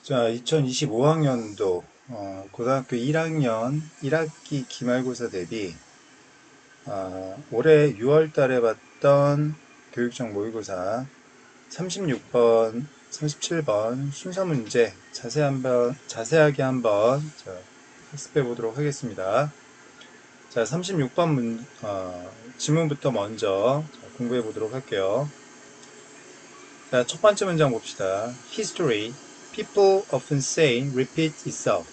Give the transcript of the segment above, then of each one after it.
자, 2025학년도 고등학교 1학년 1학기 기말고사 대비 올해 6월 달에 봤던 교육청 모의고사 36번, 37번 순서 문제 자세하게 한번 학습해 보도록 하겠습니다. 자, 36번 지문부터 먼저 공부해 보도록 할게요. 자, 첫 번째 문장 봅시다. History. People often say repeat itself.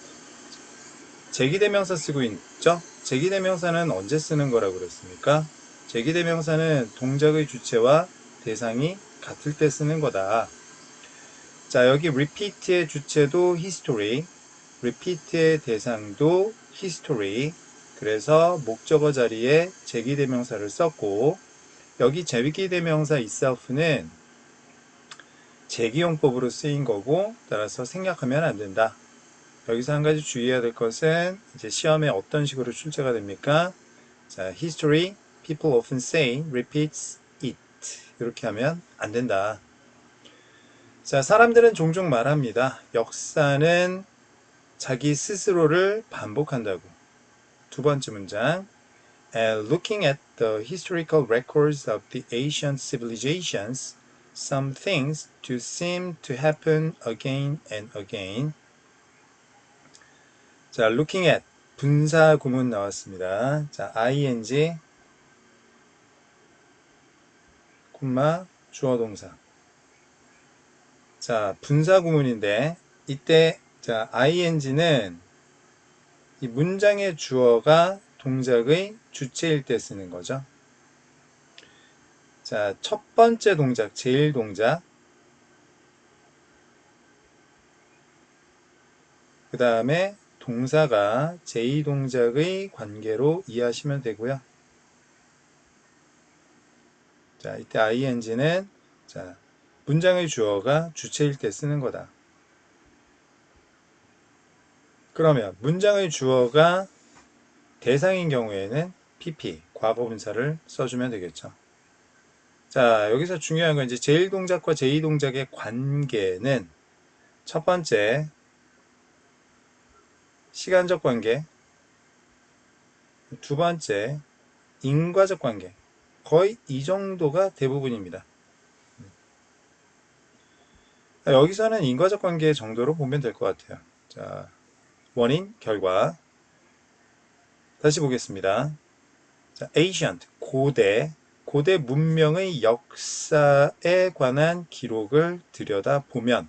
제기대명사 쓰고 있죠? 제기대명사는 언제 쓰는 거라고 그랬습니까? 제기대명사는 동작의 주체와 대상이 같을 때 쓰는 거다. 자, 여기 repeat의 주체도 history, repeat의 대상도 history. 그래서 목적어 자리에 제기대명사를 썼고, 여기 제기대명사 itself는 제기용법으로 쓰인 거고, 따라서 생략하면 안 된다. 여기서 한 가지 주의해야 될 것은 이제 시험에 어떤 식으로 출제가 됩니까? 자, history, people often say, repeats it. 이렇게 하면 안 된다. 자, 사람들은 종종 말합니다. 역사는 자기 스스로를 반복한다고. 두 번째 문장. Looking at the historical records of the ancient civilizations, some things do seem to happen again and again. 자, looking at 분사 구문 나왔습니다. 자, ing, 콤마, 주어 동사. 자, 분사 구문인데, 이때, 자, ing는 이 문장의 주어가 동작의 주체일 때 쓰는 거죠. 자, 첫 번째 동작, 제일 동작. 그 다음에 동사가 제2동작의 관계로 이해하시면 되고요. 자, 이때 ing는 자, 문장의 주어가 주체일 때 쓰는 거다. 그러면 문장의 주어가 대상인 경우에는 pp, 과거분사를 써주면 되겠죠. 자, 여기서 중요한 건 이제 제1동작과 제2동작의 관계는 첫 번째, 시간적 관계, 두 번째, 인과적 관계. 거의 이 정도가 대부분입니다. 여기서는 인과적 관계 정도로 보면 될 것 같아요. 자, 원인, 결과. 다시 보겠습니다. 자, ancient, 고대 문명의 역사에 관한 기록을 들여다보면,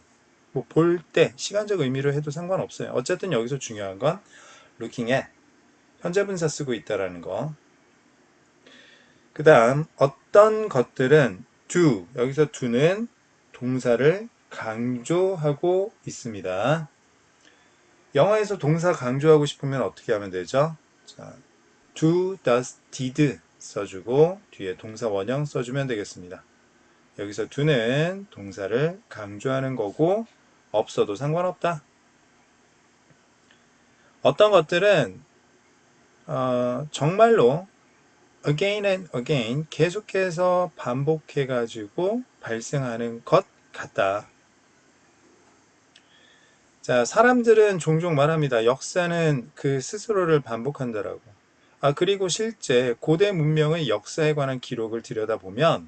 뭐 볼 때, 시간적 의미로 해도 상관없어요. 어쨌든 여기서 중요한 건 looking at, 현재 분사 쓰고 있다라는 거. 그 다음, 어떤 것들은 do, 여기서 do는 동사를 강조하고 있습니다. 영어에서 동사 강조하고 싶으면 어떻게 하면 되죠? 자, do, does, did 써주고 뒤에 동사 원형 써주면 되겠습니다. 여기서 do는 동사를 강조하는 거고 없어도 상관없다. 어떤 것들은 정말로 again and again 계속해서 반복해가지고 발생하는 것 같다. 자, 사람들은 종종 말합니다. 역사는 그 스스로를 반복한다라고. 그리고 실제 고대 문명의 역사에 관한 기록을 들여다보면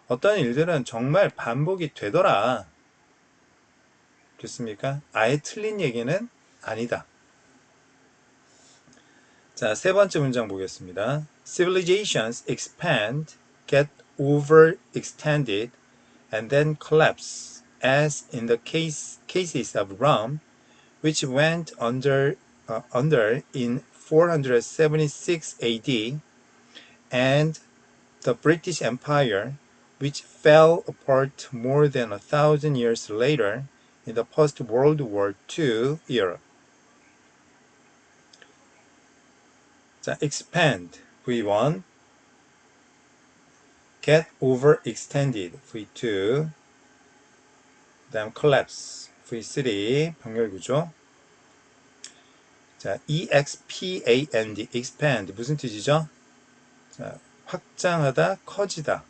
어떤 일들은 정말 반복이 되더라. 됐습니까? 아예 틀린 얘기는 아니다. 자, 세 번째 문장 보겠습니다. Civilizations expand, get overextended, and then collapse, as in the cases of Rome, which went under in 476 AD, and the British Empire, which fell apart more than 1,000 years later in the post-World War II era. 자, expand, V1, get overextended, V2, 그 다음 collapse, V3, 병렬구조. 자, expand, expand, 무슨 뜻이죠? 자, 확장하다, 커지다.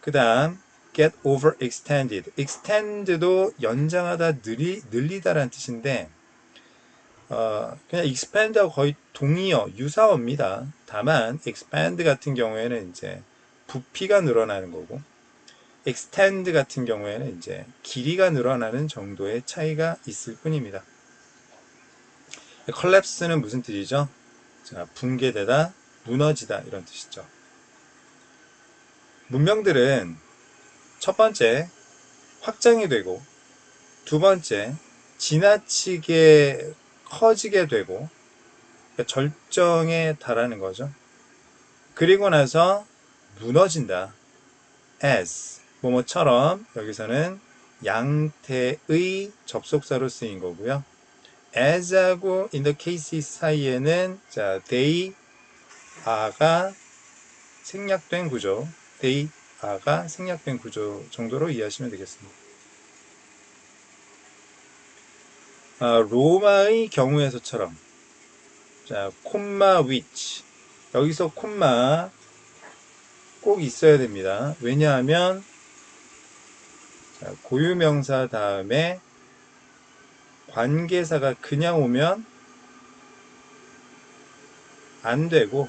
그 다음 get overextended. extend도 연장하다, 늘리다라는 뜻인데 그냥 expand하고 거의 동의어, 유사어입니다. 다만 expand 같은 경우에는 이제 부피가 늘어나는 거고 extend 같은 경우에는 이제 길이가 늘어나는 정도의 차이가 있을 뿐입니다. collapse는 무슨 뜻이죠? 자, 붕괴되다, 무너지다 이런 뜻이죠. 문명들은 첫 번째 확장이 되고 두 번째 지나치게 커지게 되고 그러니까 절정에 달하는 거죠. 그리고 나서 무너진다. as 뭐뭐처럼 여기서는 양태의 접속사로 쓰인 거고요. as하고 in the cases 사이에는 자 they are가 생략된 구조, they are가 생략된 구조 정도로 이해하시면 되겠습니다. 로마의 경우에서처럼 자 콤마 which 여기서 콤마 꼭 있어야 됩니다. 왜냐하면 자, 고유명사 다음에 관계사가 그냥 오면 안 되고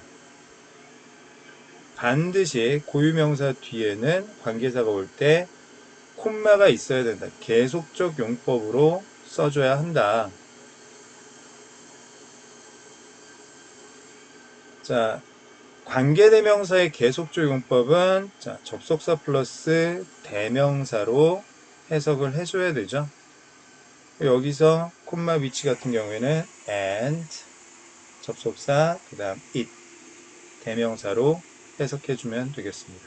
반드시 고유명사 뒤에는 관계사가 올 때 콤마가 있어야 된다. 계속적 용법으로 써줘야 한다. 자, 관계대명사의 계속적 용법은 자, 접속사 플러스 대명사로 해석을 해줘야 되죠. 여기서 콤마 위치 같은 경우에는 and 접속사 그 다음 it 대명사로 해석해주면 되겠습니다.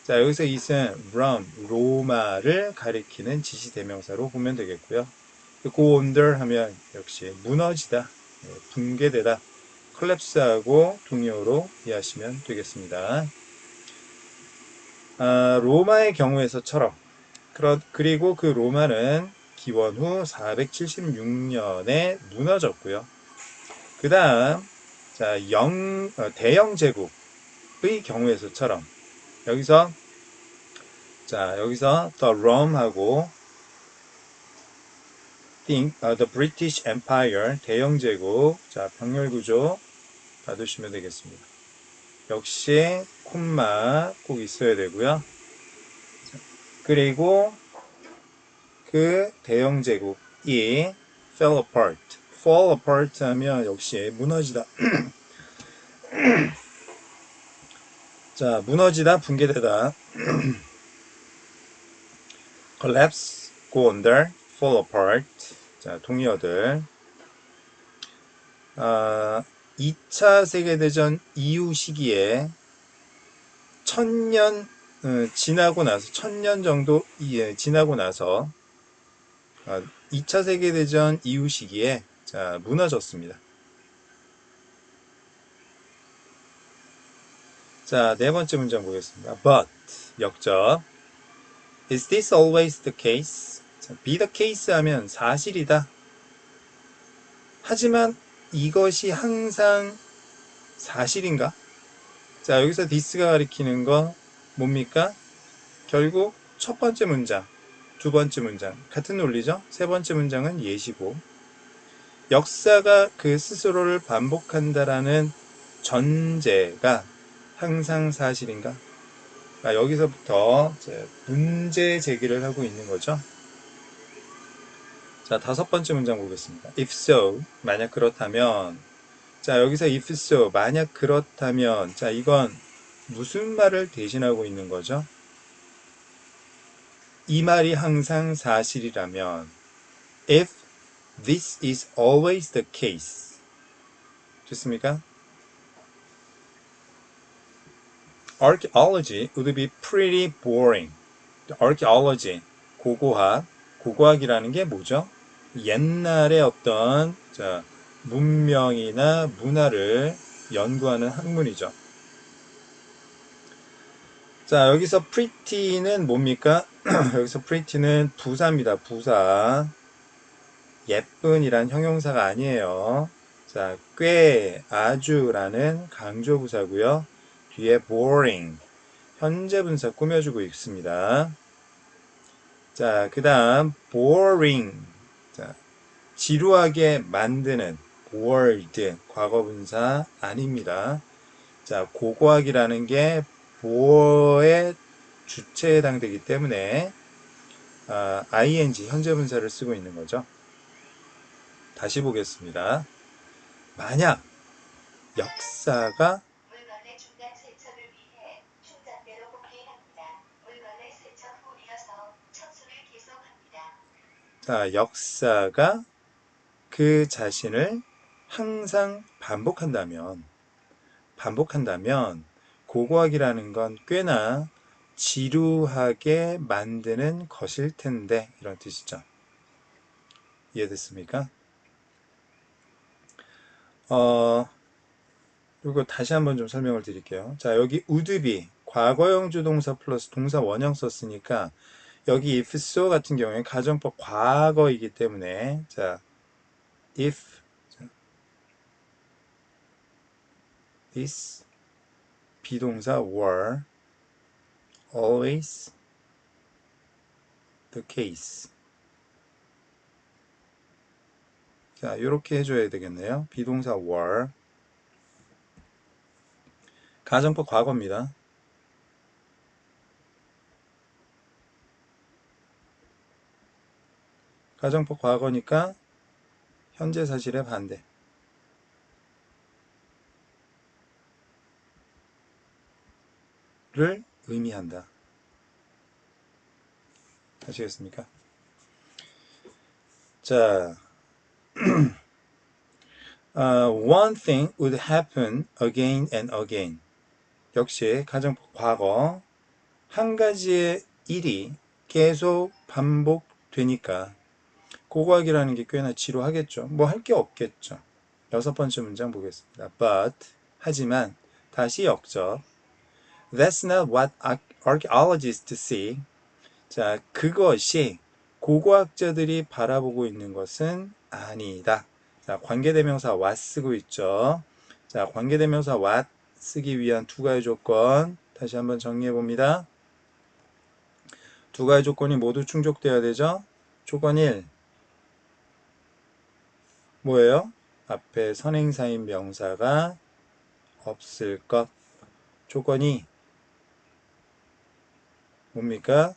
자, 여기서 it은 Rome, 로마를 가리키는 지시 대명사로 보면 되겠고요. go under 하면 역시 무너지다, 붕괴되다, collapse하고 동의어로 이해하시면 되겠습니다. 로마의 경우에서처럼 그리고 그 로마는 기원 후 476년에 무너졌고요. 그 다음 자, 대영 제국의 경우에서처럼 여기서 the Rome하고 the British Empire 대영 제국 자, 병렬 구조 봐두시면 되겠습니다. 역시 콤마 꼭 있어야 되고요. 그리고 그 대영 제국이 fall apart 하면 역시 무너지다. 자, 무너지다, 붕괴되다. collapse, go under, fall apart. 자, 동의어들. 2차 세계대전 이후 시기에 1000년 지나고 나서 1000년 정도 지나고 나서 2차 세계대전 이후 시기에 자, 무너졌습니다. 자, 네 번째 문장 보겠습니다. But 역접 Is this always the case? 자, be the case 하면 사실이다. 하지만 이것이 항상 사실인가? 자, 여기서 this가 가리키는 거 뭡니까? 결국 첫 번째 문장, 두 번째 문장 같은 논리죠. 세 번째 문장은 예시고 역사가 그 스스로를 반복한다라는 전제가 항상 사실인가? 여기서부터 문제 제기를 하고 있는 거죠. 자, 다섯 번째 문장 보겠습니다. If so, 만약 그렇다면 자, 여기서 if so, 만약 그렇다면 자, 이건 무슨 말을 대신하고 있는 거죠? 이 말이 항상 사실이라면 if this is always the case 좋습니까? Archaeology would be pretty boring. Archaeology, 고고학이라는 게 뭐죠? 옛날의 어떤 자, 문명이나 문화를 연구하는 학문이죠. 자, 여기서 pretty는 뭡니까? 여기서 pretty는 부사입니다. 부사. 예쁜이란 형용사가 아니에요. 자, 꽤, 아주라는 강조부사고요. 뒤에 boring. 현재 분사 꾸며주고 있습니다. 자, 그 다음 boring. 자, 지루하게 만드는 bored 과거분사 아닙니다. 자, 고고학이라는 게 bore의 주체에 해당되기 때문에 ing 현재 분사를 쓰고 있는 거죠. 다시 보겠습니다. 만약 역사가 물건의 중간 세척을 위해 충전대로 복귀합니다. 물건의 세척 후 이어서 청소를 계속합니다. 자, 역사가 그 자신을 항상 반복한다면 고고학이라는 건 꽤나 지루하게 만드는 것일 텐데 이런 뜻이죠. 이해됐습니까? 그리고 다시 한번 좀 설명을 드릴게요. 자, 여기 would be 과거형 주동사 플러스 동사 원형 썼으니까 여기 if so 같은 경우에 가정법 과거이기 때문에 자, if this 비동사 were always the case. 자, 이렇게 해줘야 되겠네요. 비동사 were 가정법 과거입니다. 가정법 과거니까 현재 사실의 반대를 의미한다. 아시겠습니까? 자, one thing would happen again and again. 역시 가정법 과거 한 가지의 일이 계속 반복되니까 고고학이라는 게 꽤나 지루하겠죠. 뭐 할 게 없겠죠. 6번째 문장 보겠습니다. But 하지만 다시 역접 That's not what archaeologists see. 자, 그것이 고고학자들이 바라보고 있는 것은 아니다. 자, 관계대명사 what 쓰고 있죠. 자, 관계대명사 what 쓰기 위한 두 가지 조건 다시 한번 정리해 봅니다. 두 가지 조건이 모두 충족되어야 되죠. 조건 1 뭐예요? 앞에 선행사인 명사가 없을 것. 조건 2 뭡니까?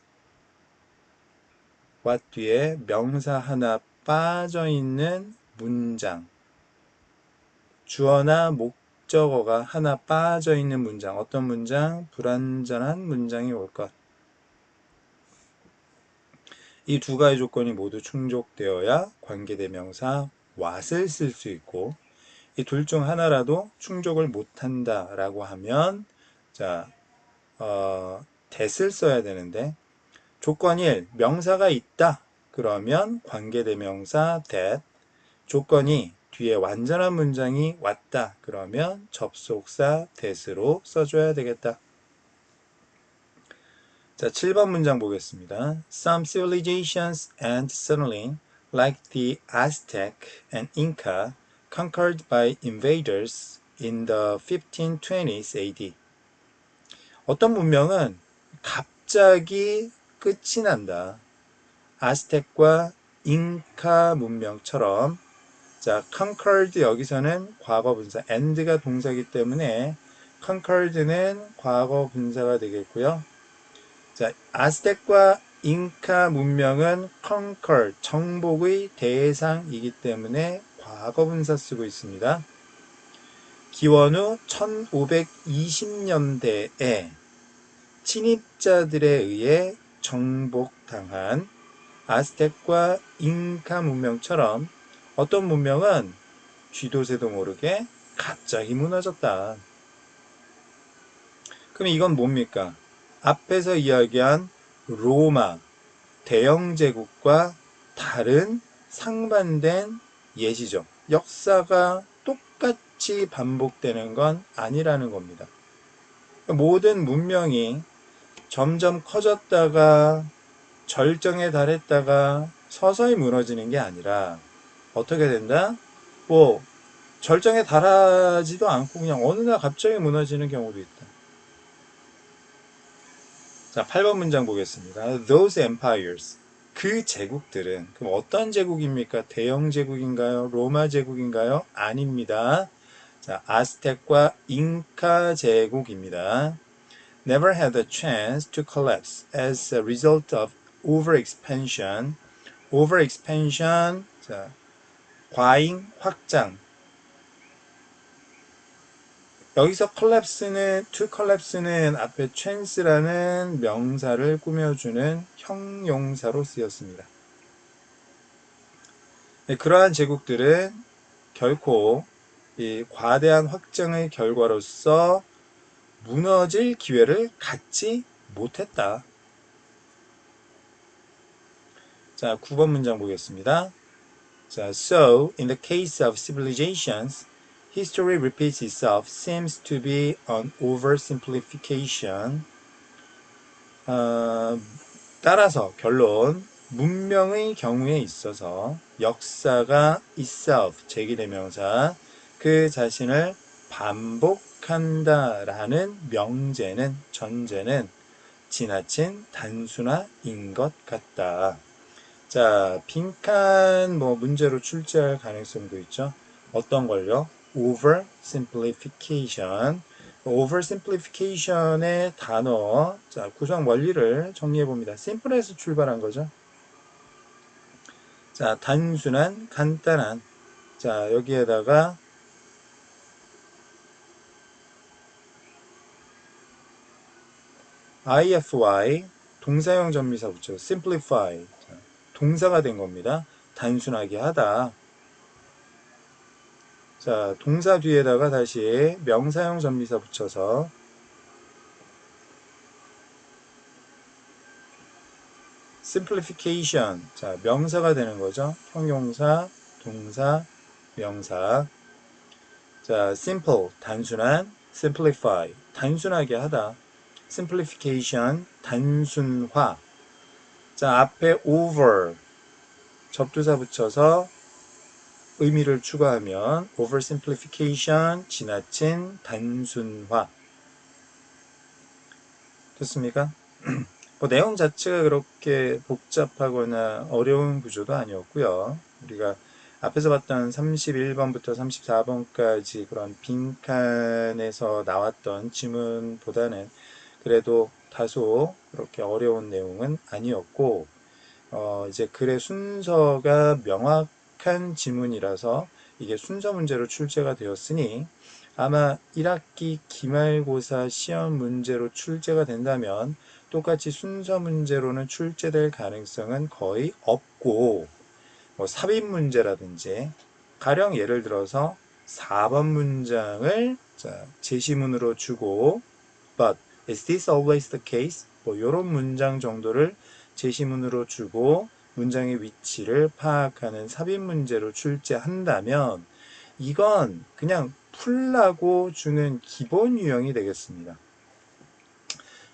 what 뒤에 명사 하나 빠져있는 문장. 주어나 목적어가 하나 빠져있는 문장. 어떤 문장? 불완전한 문장이 올 것. 이 두 가지 조건이 모두 충족되어야 관계대명사 what을 쓸 수 있고 이 둘 중 하나라도 충족을 못한다 라고 하면 자, that을 써야 되는데 조건 1, 명사가 있다. 그러면 관계대명사 that. 조건 2, 뒤에 완전한 문장이 왔다. 그러면 접속사 that으로 써줘야 되겠다. 자, 7번 문장 보겠습니다. Some civilizations and settling, like the Aztec and Inca, conquered by invaders in the 1520s AD. 어떤 문명은 갑자기 끝이 난다. 아스텍과 잉카 문명처럼 자, conquered 여기서는 과거 분사 and가 동사이기 때문에 conquered는 과거 분사가 되겠고요. 자, 아스텍과 잉카 문명은 conquer, 정복의 대상이기 때문에 과거 분사 쓰고 있습니다. 기원 후 1520년대에 침입자들에 의해 정복당한 아스텍과 잉카 문명처럼 어떤 문명은 쥐도 새도 모르게 갑자기 무너졌다. 그럼 이건 뭡니까? 앞에서 이야기한 로마 대영제국과 다른 상반된 예시죠. 역사가 똑같이 반복되는 건 아니라는 겁니다. 모든 문명이 점점 커졌다가 절정에 달했다가 서서히 무너지는 게 아니라 어떻게 된다? 뭐 절정에 달하지도 않고 그냥 어느 날 갑자기 무너지는 경우도 있다. 자, 8번 문장 보겠습니다. Those empires. 그 제국들은, 그럼 어떤 제국입니까? 대영 제국인가요? 로마 제국인가요? 아닙니다. 자, 아스텍과 잉카 제국입니다. Never had a chance to collapse as a result of overexpansion. overexpansion, 자, 과잉 확장. 여기서 collapse는, to collapse는 앞에 chance라는 명사를 꾸며주는 형용사로 쓰였습니다. 네, 그러한 제국들은 결코 이 과대한 확장의 결과로서 무너질 기회를 갖지 못했다. 자, 9번 문장 보겠습니다. 자, so in the case of civilizations, history repeats itself seems to be an oversimplification. 따라서 결론, 문명의 경우에 있어서 역사가 itself, 제기대명사, 그 자신을 반복한다라는 명제는, 전제는 지나친 단순화인 것 같다. 자, 빈칸 문제로 출제할 가능성도 있죠. 어떤 걸요? oversimplification. oversimplification의 단어, 자, 구성 원리를 정리해 봅니다. simple에서 출발한 거죠. 자, 단순한, 간단한. 자, 여기에다가 ify, 동사형 전미사 붙여 simplify. 자, 동사가 된 겁니다. 단순하게 하다. 자, 동사 뒤에다가 다시 명사형 전미사 붙여서 simplification. 자, 명사가 되는 거죠. 형용사, 동사, 명사. 자, simple, 단순한, simplify, 단순하게 하다. simplification, 단순화. 자, 앞에 over, 접두사 붙여서 의미를 추가하면 oversimplification, 지나친 단순화. 됐습니까? 내용 자체가 그렇게 복잡하거나 어려운 구조도 아니었고요. 우리가 앞에서 봤던 31번부터 34번까지 그런 빈칸에서 나왔던 지문보다는 그래도 다소 그렇게 어려운 내용은 아니었고, 이제 글의 순서가 명확한 지문이라서 이게 순서 문제로 출제가 되었으니 아마 1학기 기말고사 시험 문제로 출제가 된다면 똑같이 순서 문제로는 출제될 가능성은 거의 없고, 삽입 문제라든지 가령 예를 들어서 4번 문장을 제시문으로 주고 but is this always the case? 이런 문장 정도를 제시문으로 주고 문장의 위치를 파악하는 삽입 문제로 출제한다면 이건 그냥 풀라고 주는 기본 유형이 되겠습니다.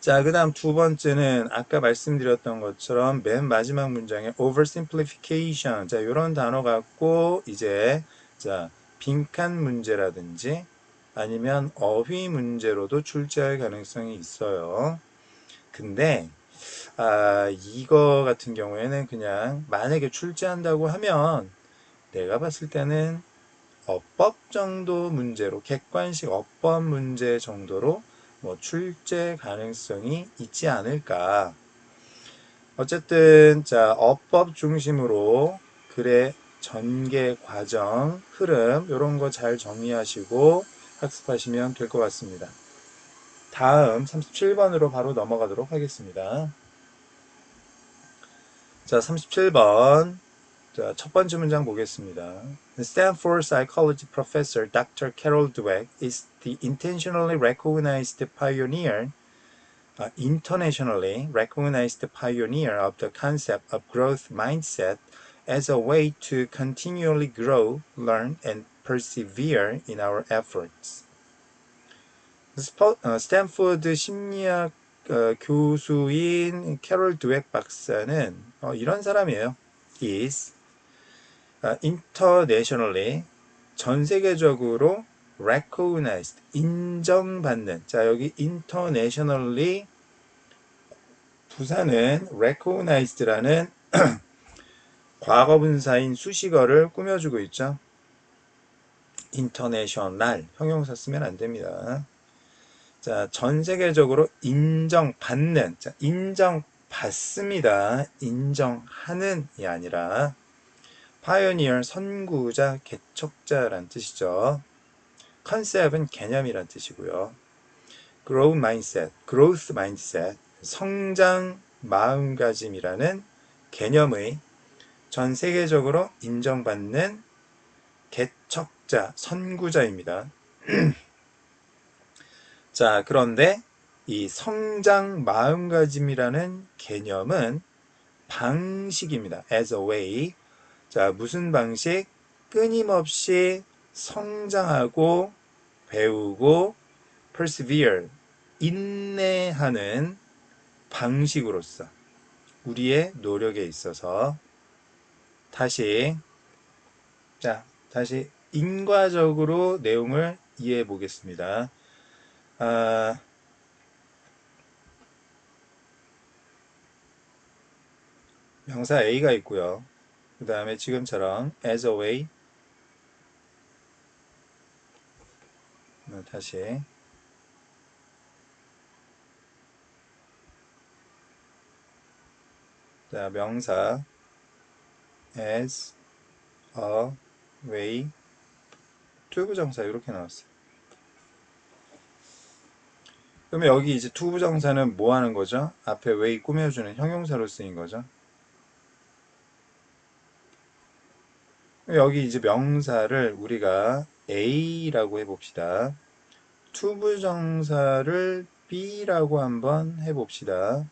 자, 그 다음 두 번째는 아까 말씀드렸던 것처럼 맨 마지막 문장에 oversimplification. 자, 이런 단어 갖고 이제 자, 빈칸 문제라든지 아니면 어휘 문제로도 출제할 가능성이 있어요. 근데 이거 같은 경우에는 그냥 만약에 출제한다고 하면 내가 봤을 때는 어법 정도 문제로, 객관식 어법 문제 정도로 출제 가능성이 있지 않을까. 어쨌든 자, 어법 중심으로 글의 전개 과정, 흐름 이런 거 잘 정리하시고 학습하시면 될 것 같습니다. 다음 37번으로 바로 넘어가도록 하겠습니다. 자, 37번. 자, 첫 번째 문장 보겠습니다. The Stanford psychology professor Dr. Carol Dweck is the internationally recognized pioneer of the concept of growth mindset as a way to continually grow, learn, and persevere in our efforts. 스탠포드 심리학 교수인 캐롤 드웩 박사는 이런 사람이에요. is internationally, 전 세계적으로 recognized, 인정받는. 자, 여기 internationally 부사는 recognized라는 과거분사인 수식어를 꾸며주고 있죠. international 형용사 쓰면 안 됩니다. 자, 전 세계적으로 인정받는, 자, 인정받습니다. 인정하는이 아니라 pioneer 선구자, 개척자란 뜻이죠. 컨셉은 개념이란 뜻이고요. growth mindset, 성장 마음가짐이라는 개념의 전 세계적으로 인정받는 개척자, 선구자입니다. 자, 그런데 이 성장 마음가짐이라는 개념은 방식입니다. as a way. 자, 무슨 방식? 끊임없이 성장하고 배우고 persevere, 인내하는 방식으로서 우리의 노력에 있어서 다시 인과적으로 내용을 이해해 보겠습니다. 명사 A가 있고요. 그 다음에 지금처럼 as a way, 다시 자, 명사 as a way, 투부정사 이렇게 나왔어요. 그러면 여기 이제 투부정사는 뭐 하는 거죠? 앞에 way 꾸며주는 형용사로 쓰인 거죠. 여기 이제 명사를 우리가 A라고 해봅시다. 투부정사를 B라고 한번 해봅시다.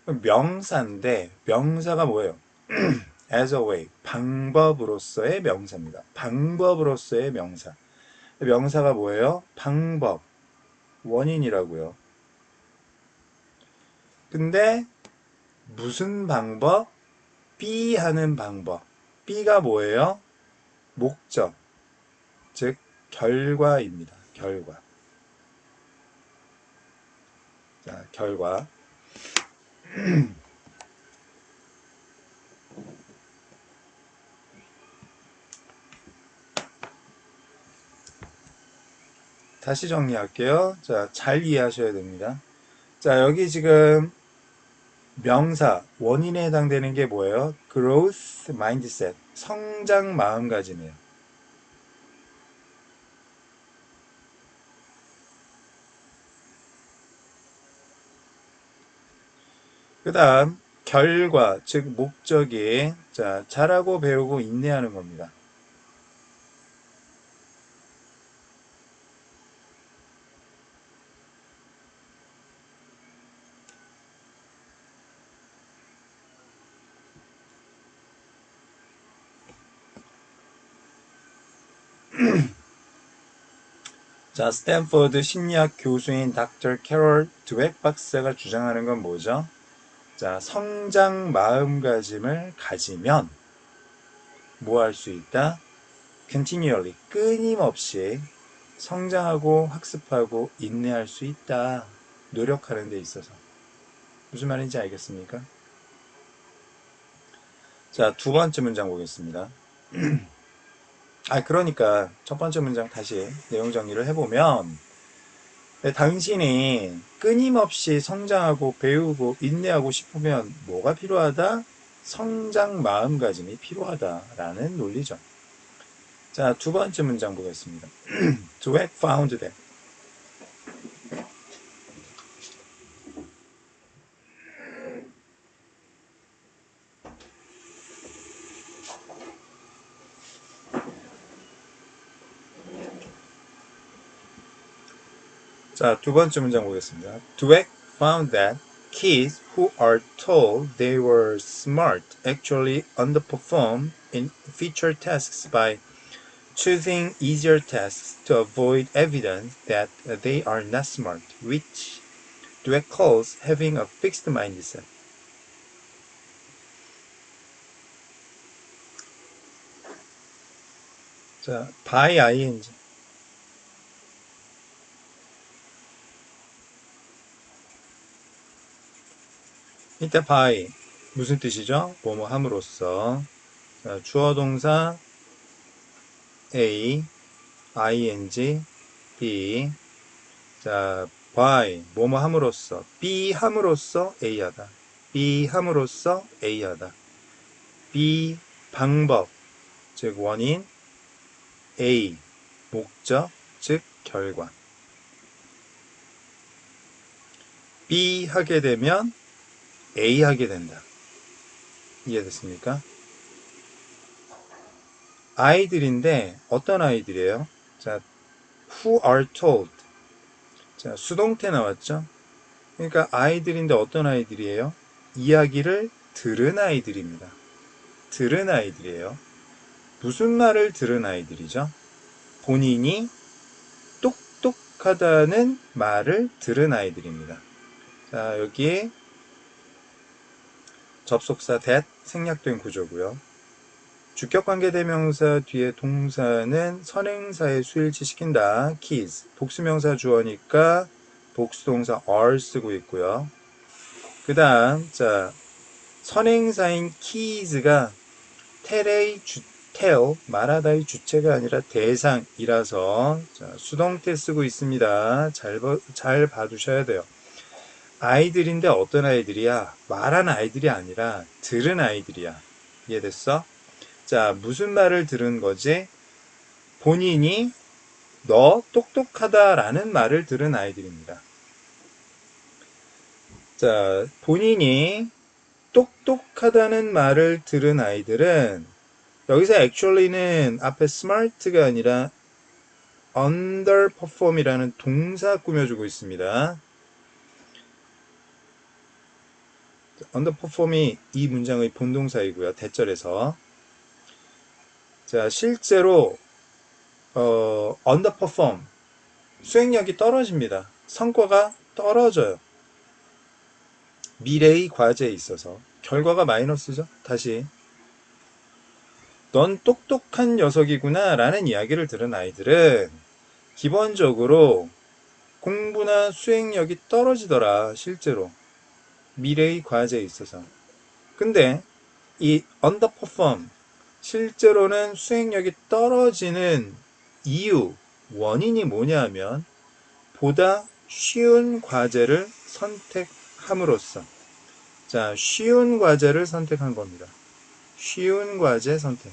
명사인데 명사가 뭐예요? as a way, 방법으로서의 명사입니다. 방법으로서의 명사. 명사가 뭐예요? 방법, 원인이라고요. 근데 무슨 방법? B 하는 방법. B가 뭐예요? 목적, 즉 결과입니다. 결과. 자, 결과. 다시 정리할게요. 자, 잘 이해하셔야 됩니다. 자, 여기 지금 명사, 원인에 해당되는 게 뭐예요? growth mindset, 성장 마음가짐이에요. 그 다음, 결과, 즉 목적이 자, 잘하고 배우고 인내하는 겁니다. 자, 스탠퍼드 심리학 교수인 닥터 캐롤 드웩 박사가 주장하는 건 뭐죠? 자, 성장 마음가짐을 가지면 뭐 할 수 있다? continually, 끊임없이 성장하고 학습하고 인내할 수 있다. 노력하는 데 있어서. 무슨 말인지 알겠습니까? 자, 두 번째 문장 보겠습니다. 그러니까 첫 번째 문장 다시 내용 정리를 해보면 당신이 끊임없이 성장하고 배우고 인내하고 싶으면 뭐가 필요하다? 성장 마음가짐이 필요하다라는 논리죠. 자, 두 번째 문장 보겠습니다. Dweck found that 자, 두 번째 문장 보겠습니다. Dweck found that kids who are told they were smart actually underperform in feature tasks by choosing easier tasks to avoid evidence that they are not smart, which Dweck calls having a fixed mindset. 자, by ing. 이때 by 무슨 뜻이죠? 뭐뭐 함으로써. 자, 주어 동사 A, ing, B. 자, by 뭐뭐 함으로써 B 함으로써 A 하다. B 함으로써 A 하다. B 방법 즉 원인 A 목적 즉 결과. B 하게 되면 A 하게 된다. 이해됐습니까? 아이들인데 어떤 아이들이에요? 자, who are told. 자, 수동태 나왔죠? 그러니까 아이들인데 어떤 아이들이에요? 이야기를 들은 아이들입니다. 들은 아이들이에요. 무슨 말을 들은 아이들이죠? 본인이 똑똑하다는 말을 들은 아이들입니다. 자, 여기에 접속사 that 생략된 구조고요. 주격관계대명사 뒤에 동사는 선행사의 수일치시킨다. kids. 복수명사 주어니까 복수동사 are 쓰고 있고요. 그 다음, 자, 선행사인 kids가 tell의 tell, 말하다의 주체가 아니라 대상이라서 자, 수동태 쓰고 있습니다. 잘 봐두셔야 돼요. 아이들인데 어떤 아이들이야? 말하는 아이들이 아니라 들은 아이들이야. 이해됐어? 자, 무슨 말을 들은 거지? 본인이 너 똑똑하다라는 말을 들은 아이들입니다. 자, 본인이 똑똑하다는 말을 들은 아이들은 여기서 actually는 앞에 smart가 아니라 underperform이라는 동사 꾸며주고 있습니다. underperform이 이 문장의 본동사이고요. 대절에서. 자, 실제로 underperform 수행력이 떨어집니다. 성과가 떨어져요. 미래의 과제에 있어서 결과가 마이너스죠. 다시 넌 똑똑한 녀석이구나 라는 이야기를 들은 아이들은 기본적으로 공부나 수행력이 떨어지더라. 실제로 미래의 과제에 있어서. 근데 이 underperform 실제로는 수행력이 떨어지는 이유, 원인이 뭐냐 하면 보다 쉬운 과제를 선택함으로써. 자, 쉬운 과제를 선택한 겁니다. 쉬운 과제 선택.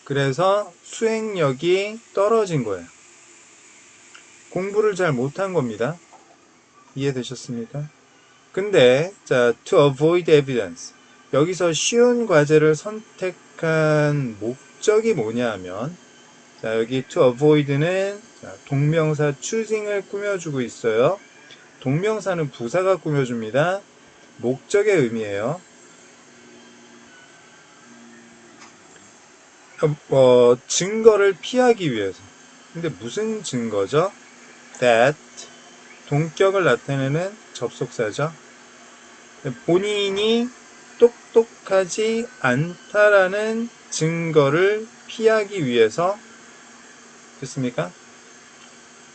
그래서 수행력이 떨어진 거예요. 공부를 잘 못한 겁니다. 이해되셨습니까? 근데 자, to avoid evidence. 여기서 쉬운 과제를 선택한 목적이 뭐냐 하면 자, 여기 to avoid는 자, 동명사 choosing을 꾸며주고 있어요. 동명사는 부사가 꾸며줍니다. 목적의 의미예요. 증거를 피하기 위해서. 근데 무슨 증거죠? that 동격을 나타내는 접속사죠. 본인이 똑똑하지 않다라는 증거를 피하기 위해서 됐습니까?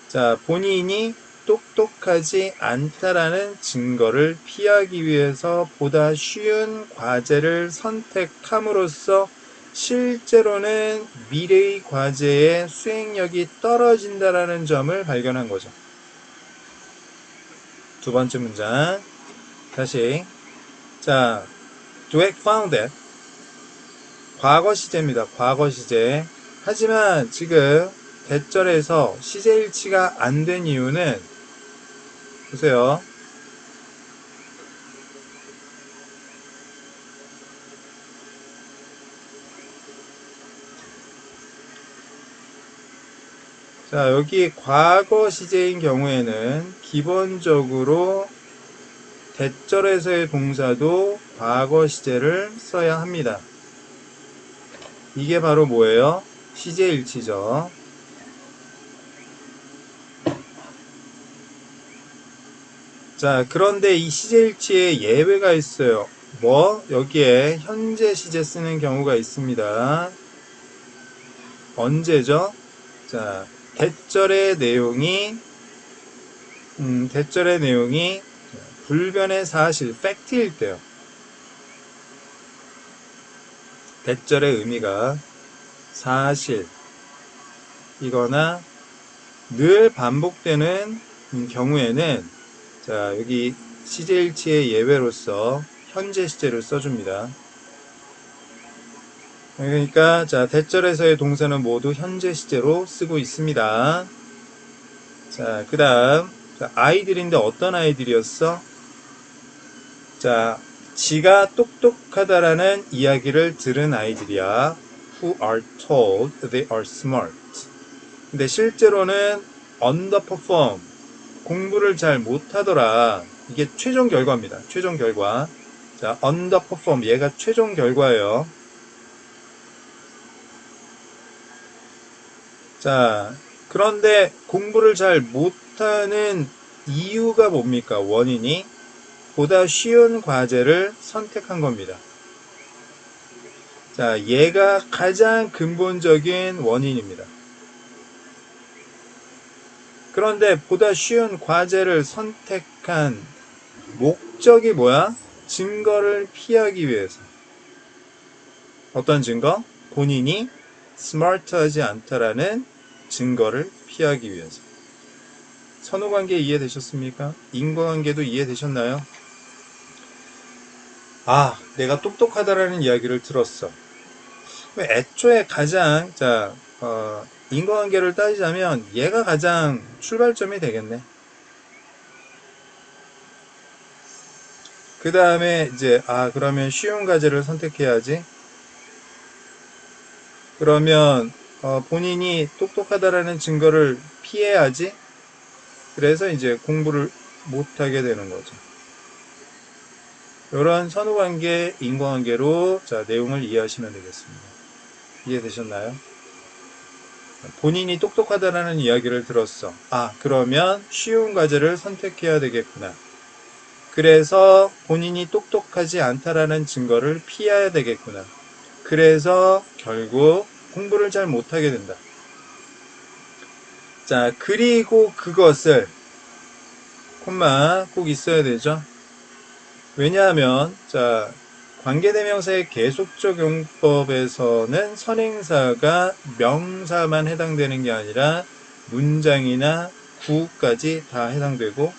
자, 본인이 똑똑하지 않다라는 증거를 피하기 위해서 보다 쉬운 과제를 선택함으로써 실제로는 미래의 과제의 수행력이 떨어진다라는 점을 발견한 거죠. 두 번째 문장. 다시. 자, Dweck found that. 과거 시제입니다. 과거 시제. 하지만 지금 대절에서 시제일치가 안 된 이유는 보세요. 자, 여기 과거 시제인 경우에는 기본적으로 대절에서의 동사도 과거 시제를 써야 합니다. 이게 바로 뭐예요? 시제일치죠. 자, 그런데 이 시제일치에 예외가 있어요. 뭐? 여기에 현재 시제 쓰는 경우가 있습니다. 언제죠? 자, 대절의 내용이 대절의 내용이 불변의 사실, 팩트일 때요. 대절의 의미가 사실이거나 늘 반복되는 경우에는 자, 여기 CJ1치의 예외로서 현재 시제를 써줍니다. 그러니까 자, 대절에서의 동사는 모두 현재 시제로 쓰고 있습니다. 자, 그 다음 아이들인데 어떤 아이들이었어? 자, 지가 똑똑하다라는 이야기를 들은 아이들이야. Who are told they are smart. 근데 실제로는 underperform, 공부를 잘 못하더라. 이게 최종 결과입니다. 최종 결과. 자, underperform, 얘가 최종 결과예요. 자, 그런데 공부를 잘 못하는 이유가 뭡니까? 원인이 보다 쉬운 과제를 선택한 겁니다. 자, 얘가 가장 근본적인 원인입니다. 그런데 보다 쉬운 과제를 선택한 목적이 뭐야? 증거를 피하기 위해서. 어떤 증거? 본인이 스마트하지 않다라는 증거를 피하기 위해서. 선후관계 이해되셨습니까? 인과관계도 이해되셨나요? 아, 내가 똑똑하다라는 이야기를 들었어. 애초에 가장, 자, 인과관계를 따지자면 얘가 가장 출발점이 되겠네. 그 다음에 이제, 그러면 쉬운 과제를 선택해야지. 그러면, 본인이 똑똑하다라는 증거를 피해야지. 그래서 이제 공부를 못하게 되는 거죠. 이런 선후관계, 인과관계로, 자, 내용을 이해하시면 되겠습니다. 이해되셨나요? 본인이 똑똑하다라는 이야기를 들었어. 그러면 쉬운 과제를 선택해야 되겠구나. 그래서 본인이 똑똑하지 않다라는 증거를 피해야 되겠구나. 그래서 결국 공부를 잘 못하게 된다. 자, 그리고 그것을 콤마 꼭 있어야 되죠. 왜냐하면 자, 관계대명사의 계속적 용법에서는 선행사가 명사만 해당되는 게 아니라 문장이나 구까지 다 해당되고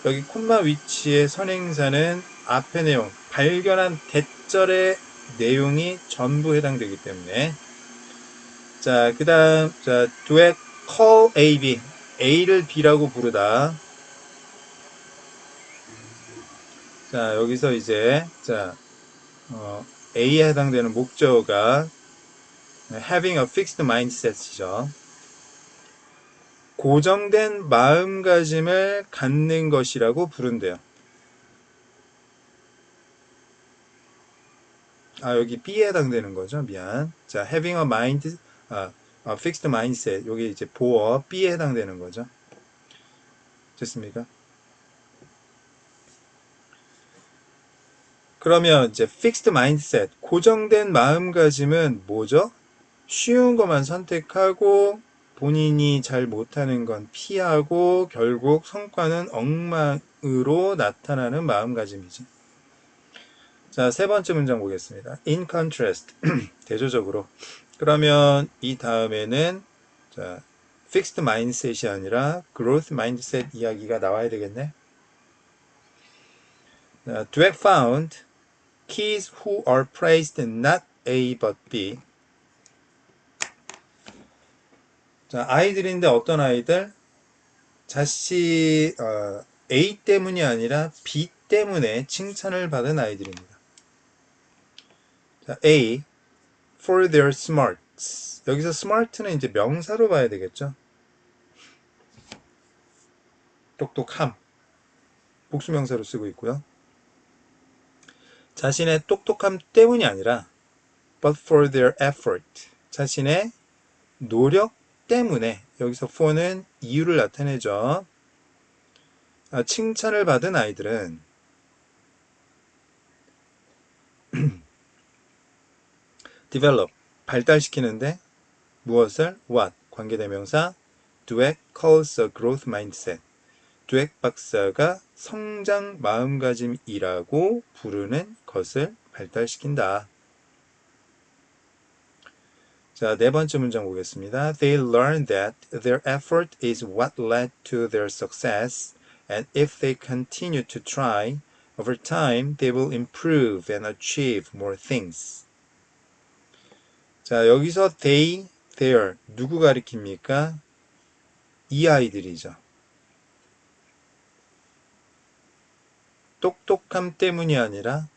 여기 콤마 위치의 선행사는 앞의 내용, 발견한 대절의 내용이 전부 해당되기 때문에 자, 그 다음 자, do I call A, B A를 B라고 부르다. 자, 여기서 이제 자, A에 해당되는 목적어가 having a fixed mindset이죠. 고정된 마음가짐을 갖는 것이라고 부른대요. 여기 B에 해당되는 거죠. 미안. 자, having a mind, a fixed mindset. 여기 이제 보어 B에 해당되는 거죠. 됐습니까? 그러면 이제 fixed mindset, 고정된 마음가짐은 뭐죠? 쉬운 것만 선택하고 본인이 잘 못하는 건 피하고 결국 성과는 엉망으로 나타나는 마음가짐이지. 자, 세 번째 문장 보겠습니다. In contrast, 대조적으로. 그러면 이 다음에는 자, fixed mindset이 아니라 growth mindset 이야기가 나와야 되겠네. 자, Dweck found kids who are praised not A but B. 자, 아이들인데 어떤 아이들? A 때문이 아니라 B 때문에 칭찬을 받은 아이들입니다. 자, A, for their smarts. 여기서 smart는 이제 명사로 봐야 되겠죠? 똑똑함. 복수명사로 쓰고 있고요. 자신의 똑똑함 때문이 아니라 but for their effort. 자신의 노력 때문에 여기서 for는 이유를 나타내죠. 칭찬을 받은 아이들은 develop, 발달시키는데 무엇을? what, 관계대명사 Dweck calls a growth mindset. 드웩 박사가 성장 마음가짐이라고 부르는 것을 발달시킨다. 자, 네 번째 문장 보겠습니다. They learn that their effort is what led to their success, and if they continue to try, over time they will improve and achieve more things. 자, 여기서 they, their, 누구 가리킵니까? 이 아이들이죠. 똑똑함 때문이 아니라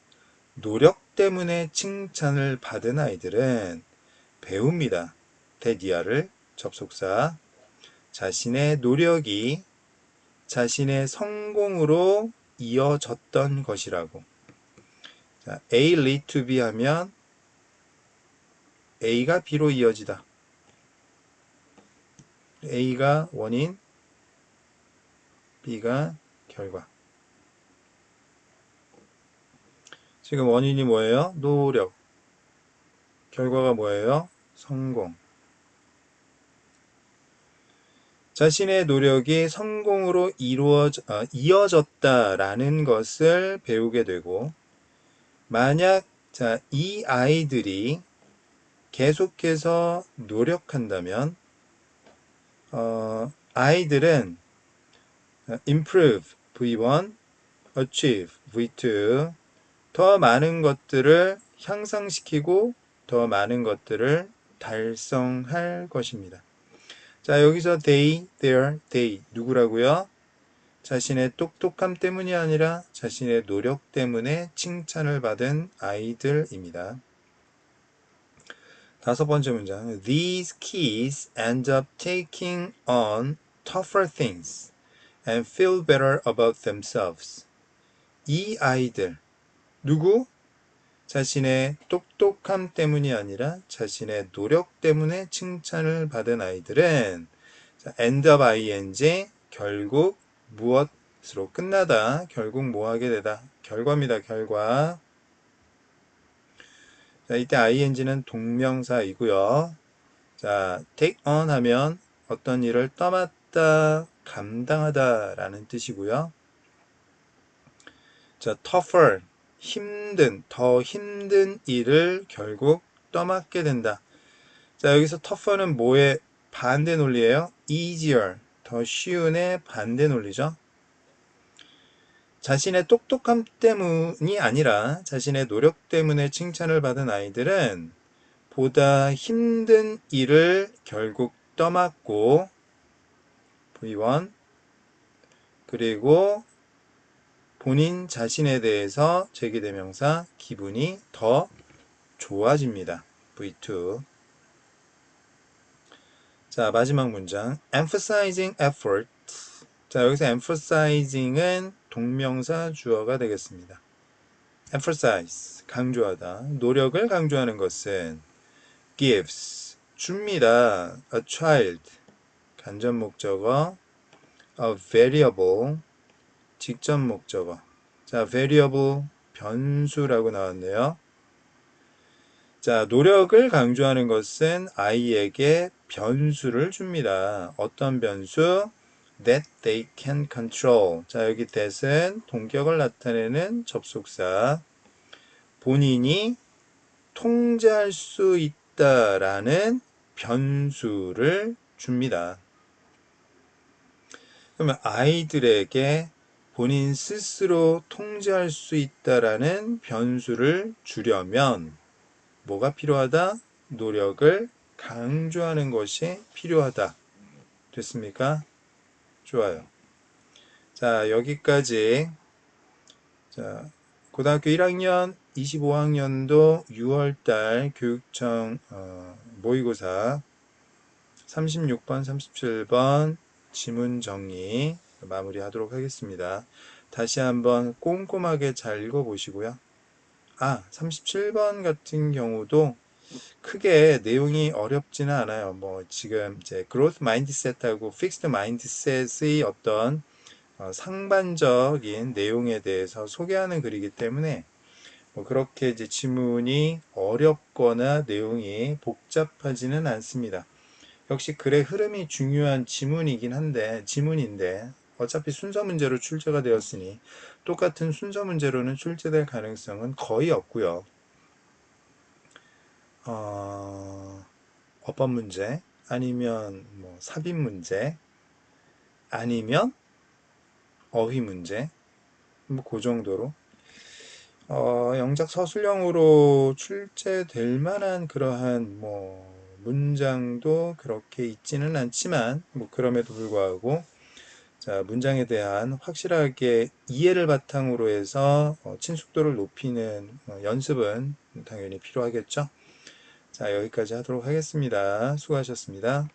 노력 때문에 칭찬을 받은 아이들은 배웁니다. 데디아를 접속사 자신의 노력이 자신의 성공으로 이어졌던 것이라고. 자, A lead to B 하면 A가 B로 이어지다. A가 원인, B가 결과. 지금 원인이 뭐예요? 노력. 결과가 뭐예요? 성공. 자신의 노력이 성공으로 이어졌다라는 것을 배우게 되고, 만약 이 아이들이 계속해서 노력한다면 아이들은 improve V1, achieve V2 더 많은 것들을 향상시키고 더 많은 것들을 달성할 것입니다. 자, 여기서 they, their, they 누구라고요? 자신의 똑똑함 때문이 아니라 자신의 노력 때문에 칭찬을 받은 아이들입니다. 다섯 번째 문장. These kids end up taking on tougher things and feel better about themselves. 이 아이들, 누구? 자신의 똑똑함 때문이 아니라 자신의 노력 때문에 칭찬을 받은 아이들은 end up ing, 결국 무엇으로 끝나다, 결국 뭐 하게 되다. 결과입니다. 결과. 자, 이때 ing는 동명사이고요. 자, take on 하면 어떤 일을 떠맡다, 감당하다 라는 뜻이고요. 자, tougher, 더 힘든 일을 결국 떠맡게 된다. 자, 여기서 tougher는 뭐의 반대 논리예요? easier, 더 쉬운의 반대 논리죠. 자신의 똑똑함 때문이 아니라 자신의 노력 때문에 칭찬을 받은 아이들은 보다 힘든 일을 결국 떠맡고 V1 그리고 본인 자신에 대해서 제기대명사 기분이 더 좋아집니다. V2. 자, 마지막 문장. emphasizing effort. 자, 여기서 emphasizing은 동명사 주어가 되겠습니다. emphasize, 강조하다. 노력을 강조하는 것은 gives, 줍니다. a child, 간접 목적어. a variable, 직접 목적어. 자, variable, 변수라고 나왔네요. 자, 노력을 강조하는 것은 아이에게 변수를 줍니다. 어떤 변수? that they can control. 자, 여기 that은 동격을 나타내는 접속사. 본인이 통제할 수 있다라는 변수를 줍니다. 그러면 아이들에게 본인 스스로 통제할 수 있다라는 변수를 주려면 뭐가 필요하다? 노력을 강조하는 것이 필요하다. 됐습니까? 좋아요. 자, 여기까지. 자, 고등학교 1학년 25학년도 6월달 교육청 모의고사 36번, 37번 지문 정리 마무리하도록 하겠습니다. 다시 한번 꼼꼼하게 잘 읽어보시고요. 37번 같은 경우도 크게 내용이 어렵지는 않아요. 뭐 지금 이제 growth mindset하고 fixed mindset의 어떤 상반적인 내용에 대해서 소개하는 글이기 때문에 뭐 그렇게 이제 지문이 어렵거나 내용이 복잡하지는 않습니다. 역시 글의 흐름이 중요한 지문인데 어차피 순서 문제로 출제가 되었으니 똑같은 순서 문제로는 출제될 가능성은 거의 없고요. 어법 문제, 아니면 뭐 삽입 문제, 아니면 어휘 문제, 뭐 그 정도로 영작 서술형으로 출제될 만한 그러한 뭐 문장도 그렇게 있지는 않지만 뭐 그럼에도 불구하고 자, 문장에 대한 확실하게 이해를 바탕으로 해서 친숙도를 높이는 연습은 당연히 필요하겠죠. 자, 여기까지 하도록 하겠습니다. 수고하셨습니다.